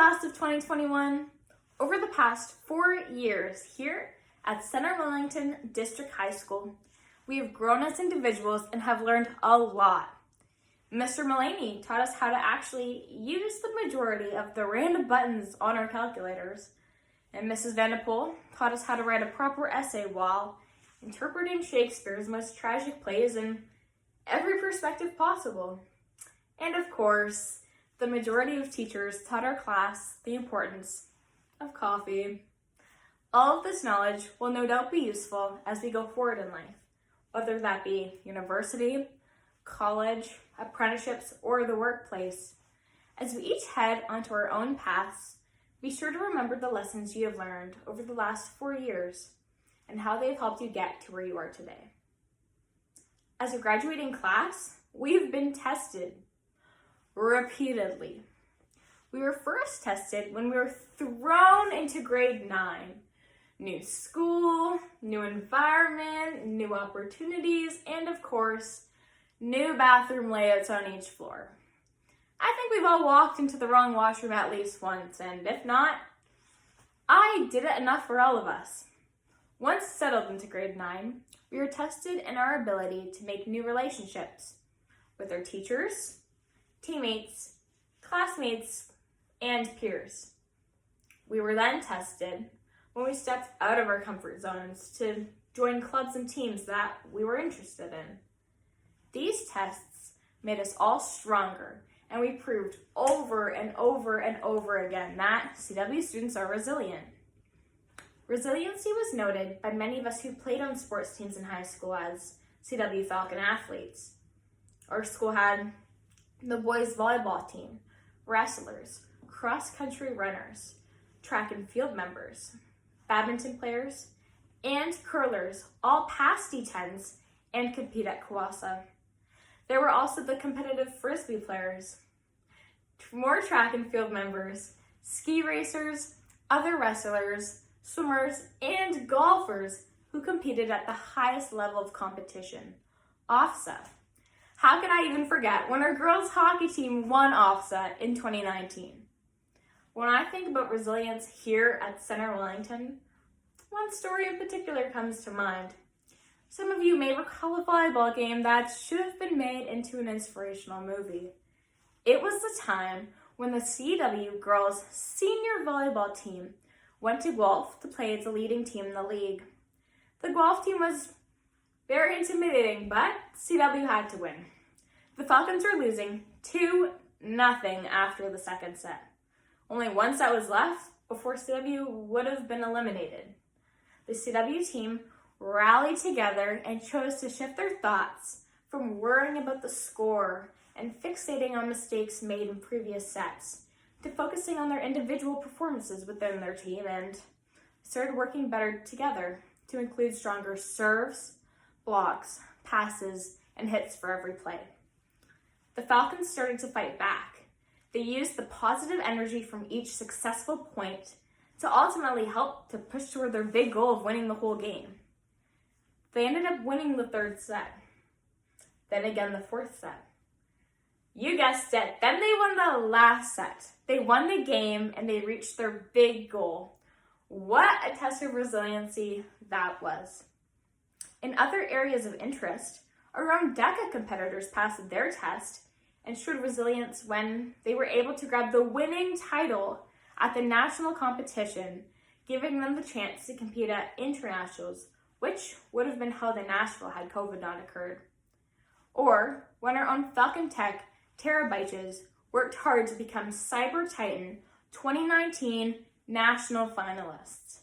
class of 2021. Over the past 4 years here at Center Wellington District High School, we have grown as individuals and have learned a lot. Mr. Mullaney taught us how to actually use the majority of the random buttons on our calculators, and Mrs. Vanderpool taught us how to write a proper essay while interpreting Shakespeare's most tragic plays in every perspective possible. And of course, the majority of teachers taught our class the importance of coffee. All of this knowledge will no doubt be useful as we go forward in life, whether that be university, college, apprenticeships, or the workplace. As we each head onto our own paths, be sure to remember the lessons you have learned over the last 4 years and how they've helped you get to where you are today. As a graduating class, we've been tested repeatedly. We were first tested when we were thrown into grade 9. New school, new environment, new opportunities, and of course, new bathroom layouts on each floor. I think we've all walked into the wrong washroom at least once, and if not, I did it enough for all of us. Once settled into grade 9, we were tested in our ability to make new relationships with our teachers, teammates, classmates, and peers. We were then tested when we stepped out of our comfort zones to join clubs and teams that we were interested in. These tests made us all stronger, and we proved over and over and over again that CW students are resilient. Resiliency was noted by many of us who played on sports teams in high school as CW Falcon athletes. Our school had the boys volleyball team, wrestlers, cross-country runners, track and field members, badminton players, and curlers all pass D10s and compete at Kawasa. There were also the competitive frisbee players, more track and field members, ski racers, other wrestlers, swimmers, and golfers who competed at the highest level of competition, OFSA. How could I even forget when our girls hockey team won OFSA in 2019? When I think about resilience here at Center Wellington, one story in particular comes to mind. Some of you may recall a volleyball game that should have been made into an inspirational movie. It was the time when the CW girls' senior volleyball team went to Guelph to play as the leading team in the league. The Guelph team was very intimidating, but CW had to win. The Falcons were losing 2-0 after the second set. Only one set was left before CW would have been eliminated. The CW team rallied together and chose to shift their thoughts from worrying about the score and fixating on mistakes made in previous sets to focusing on their individual performances within their team and started working better together to include stronger serves, blocks, passes, and hits for every play. The Falcons started to fight back. They used the positive energy from each successful point to ultimately help to push toward their big goal of winning the whole game. They ended up winning the third set, then again the fourth set. You guessed it, then they won the last set. They won the game and they reached their big goal. What a test of resiliency that was. In other areas of interest, our own DECA competitors passed their test and showed resilience when they were able to grab the winning title at the national competition, giving them the chance to compete at internationals, which would have been held in Nashville had COVID not occurred. Or when our own Falcon Tech Terabytes worked hard to become Cyber Titan 2019 national finalists.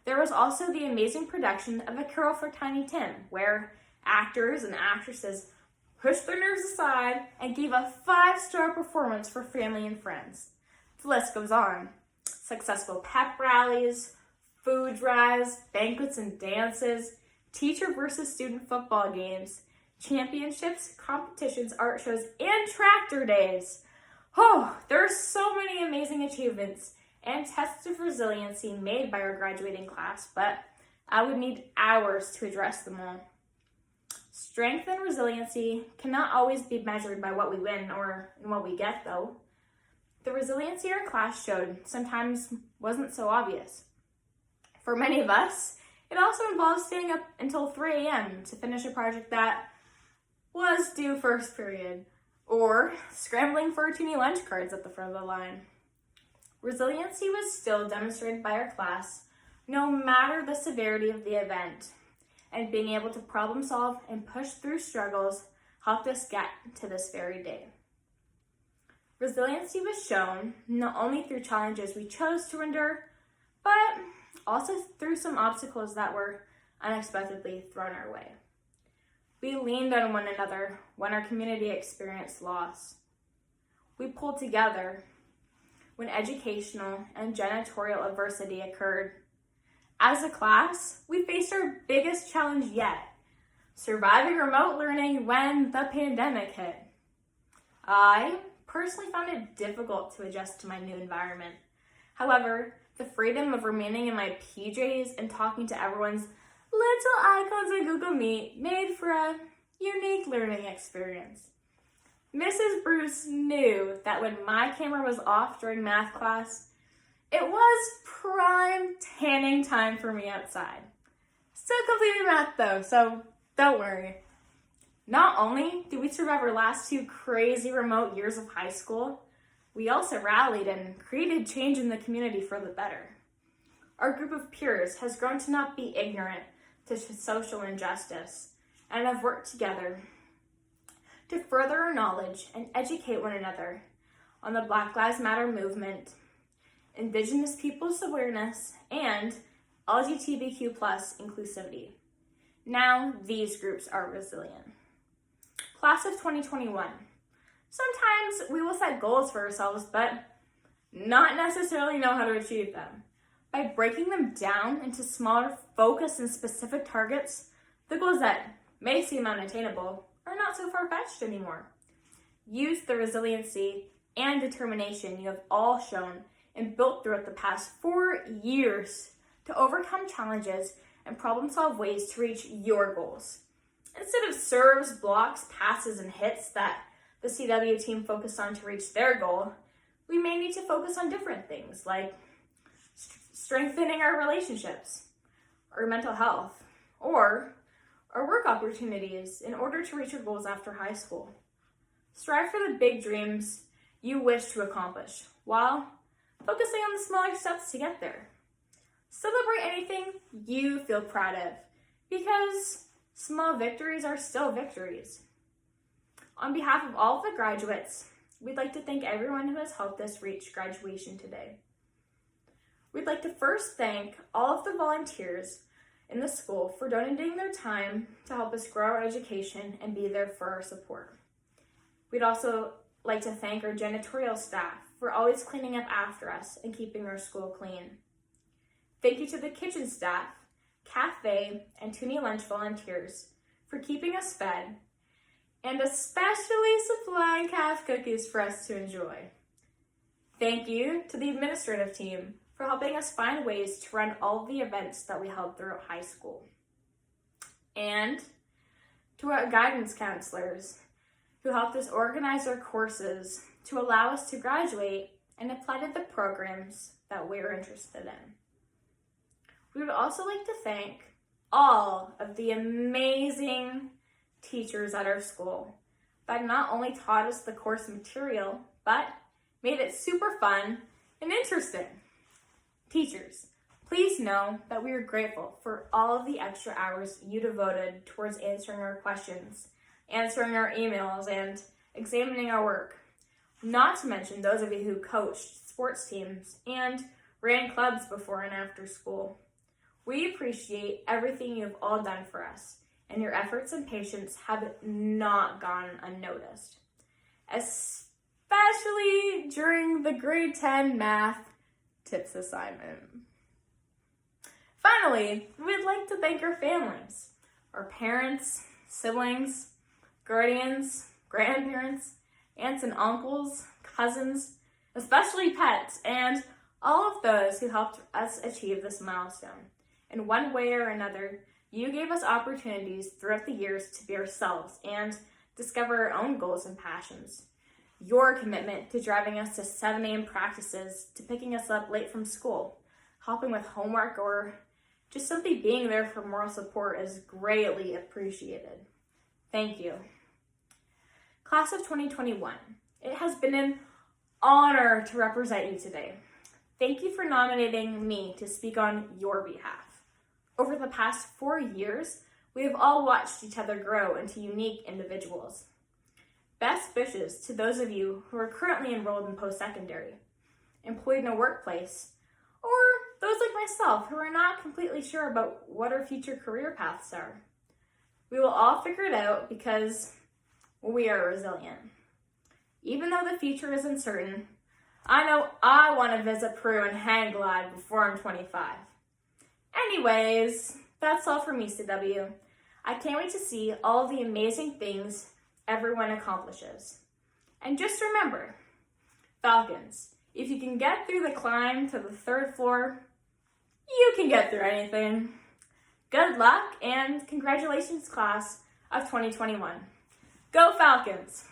There was also the amazing production of A Carol for Tiny Tim, where actors and actresses pushed their nerves aside and gave a 5-star performance for family and friends. The list goes on. Successful pep rallies, food drives, banquets and dances, teacher versus student football games, championships, competitions, art shows, and tractor days. Oh, there are so many amazing achievements and tests of resiliency made by our graduating class, but I would need hours to address them all. Strength and resiliency cannot always be measured by what we win or what we get, though. The resiliency our class showed sometimes wasn't so obvious. For many of us, it also involves staying up until 3 a.m. to finish a project that was due first period, or scrambling for too many lunch cards at the front of the line. Resiliency was still demonstrated by our class, no matter the severity of the event, and being able to problem solve and push through struggles helped us get to this very day. Resiliency was shown not only through challenges we chose to endure, but also through some obstacles that were unexpectedly thrown our way. We leaned on one another when our community experienced loss. We pulled together when educational and janitorial adversity occurred. As a class, we faced our biggest challenge yet, surviving remote learning when the pandemic hit. I personally found it difficult to adjust to my new environment. However, the freedom of remaining in my PJs and talking to everyone's little icons in Google Meet made for a unique learning experience. Mrs. Bruce knew that when my camera was off during math class, it was prime tanning time for me outside. Still completing math though, so don't worry. Not only did we survive our last 2 crazy remote years of high school, we also rallied and created change in the community for the better. Our group of peers has grown to not be ignorant to social injustice and have worked together to further our knowledge and educate one another on the Black Lives Matter movement, Indigenous peoples' awareness, and LGBTQ+ inclusivity. Now these groups are resilient. Class of 2021. Sometimes we will set goals for ourselves, but not necessarily know how to achieve them. By breaking them down into smaller, focused, and specific targets, the goals that may seem unattainable are not so far-fetched anymore. Use the resiliency and determination you have all shown and built throughout the past 4 years to overcome challenges and problem-solve ways to reach your goals. Instead of serves, blocks, passes, and hits that the CW team focused on to reach their goal, we may need to focus on different things like strengthening our relationships, our mental health, or our work opportunities in order to reach your goals after high school. Strive for the big dreams you wish to accomplish while focusing on the smaller steps to get there. Celebrate anything you feel proud of because small victories are still victories. On behalf of all of the graduates, we'd like to thank everyone who has helped us reach graduation today. We'd like to first thank all of the volunteers in the school for donating their time to help us grow our education and be there for our support. We'd also like to thank our janitorial staff for always cleaning up after us and keeping our school clean. Thank you to the kitchen staff, cafe, and Toonie Lunch volunteers for keeping us fed and especially supplying calf cookies for us to enjoy. Thank you to the administrative team for helping us find ways to run all of the events that we held throughout high school. And to our guidance counselors who helped us organize our courses to allow us to graduate and apply to the programs that we're interested in. We would also like to thank all of the amazing teachers at our school that not only taught us the course material, but made it super fun and interesting. Teachers, please know that we are grateful for all of the extra hours you devoted towards answering our questions, answering our emails, and examining our work. Not to mention those of you who coached sports teams and ran clubs before and after school. We appreciate everything you've all done for us, and your efforts and patience have not gone unnoticed, especially during the grade 10 math tips assignment. Finally, we'd like to thank our families, our parents, siblings, guardians, grandparents, aunts and uncles, cousins, especially pets, and all of those who helped us achieve this milestone. In one way or another, you gave us opportunities throughout the years to be ourselves and discover our own goals and passions. your commitment to driving us to 7 a.m. practices, to picking us up late from school, helping with homework, or just simply being there for moral support is greatly appreciated. Thank you. Class of 2021, it has been an honor to represent you today. Thank you for nominating me to speak on your behalf. Over the past 4 years, we have all watched each other grow into unique individuals. Best wishes to those of you who are currently enrolled in post-secondary, employed in a workplace, or those like myself who are not completely sure about what our future career paths are. We will all figure it out because we are resilient. Even though the future is uncertain, I know I want to visit Peru and hang glide before I'm 25. Anyways, that's all from me, CW. I can't wait to see all the amazing things everyone accomplishes. And just remember, Falcons, if you can get through the climb to the 3rd floor, you can get through anything. Good luck and congratulations, class of 2021. Go Falcons!